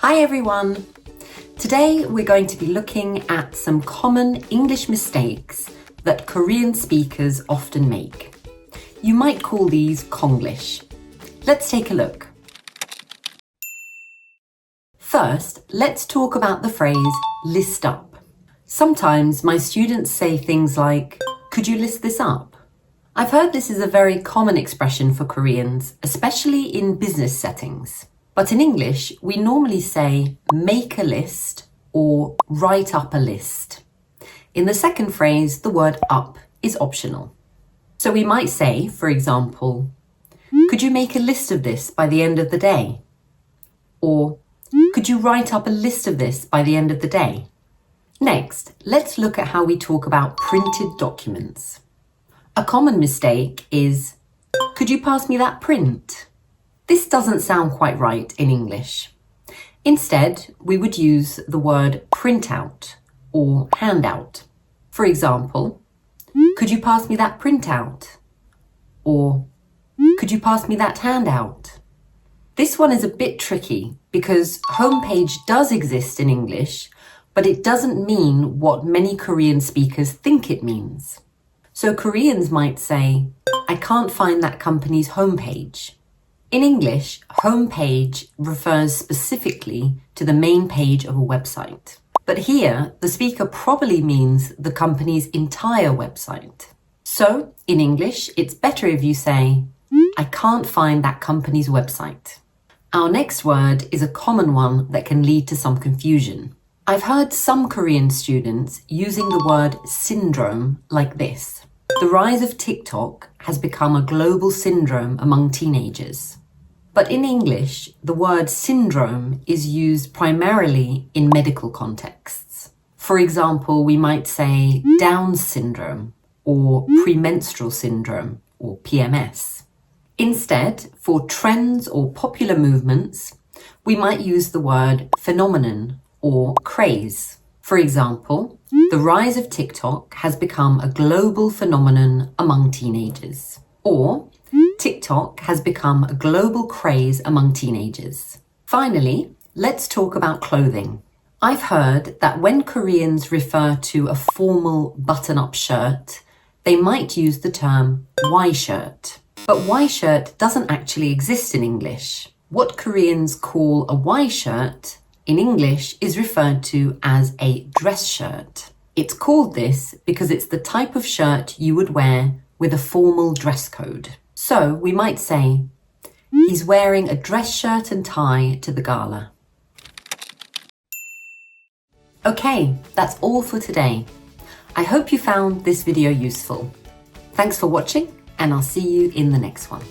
Hi everyone! Today we're going to be looking at some common English mistakes that Korean speakers often make. You might call these Konglish. Let's take a look. First, let's talk about the phrase list up. Sometimes my students say things like, "Could you list this up?" I've heard this is a very common expression for Koreans, especially in business settings. But in English, we normally say make a list or write up a list. In the second phrase, the word up is optional. So we might say, for example, "Could you make a list of this by the end of the day?" Or, "Could you write up a list of this by the end of the day?" Next, let's look at how we talk about printed documents. A common mistake is, "Could you pass me that print?" This doesn't sound quite right in English. Instead, we would use the word printout or handout. For example, "Could you pass me that printout?" Or, "Could you pass me that handout?" This one is a bit tricky because homepage does exist in English, but it doesn't mean what many Korean speakers think it means. So Koreans might say, "I can't find that company's homepage." In English, homepage refers specifically to the main page of a website. But here, the speaker probably means the company's entire website. So, in English, it's better if you say, "I can't find that company's website." Our next word is a common one that can lead to some confusion. I've heard some Korean students using the word syndrome like this. The rise of TikTok has become a global syndrome among teenagers. But in English, the word syndrome is used primarily in medical contexts. For example, we might say Down syndrome or premenstrual syndrome or PMS. Instead, for trends or popular movements, we might use the word phenomenon or craze. For example, the rise of TikTok has become a global phenomenon among teenagers. Or, TikTok has become a global craze among teenagers. Finally, let's talk about clothing. I've heard that when Koreans refer to a formal button-up shirt, they might use the term Y-shirt. But Y-shirt doesn't actually exist in English. What Koreans call a Y-shirt in English is referred to as a dress shirt. It's called this because it's the type of shirt you would wear with a formal dress code. So we might say, "He's wearing a dress shirt and tie to the gala." Okay, that's all for today. I hope you found this video useful. Thanks for watching, and I'll see you in the next one.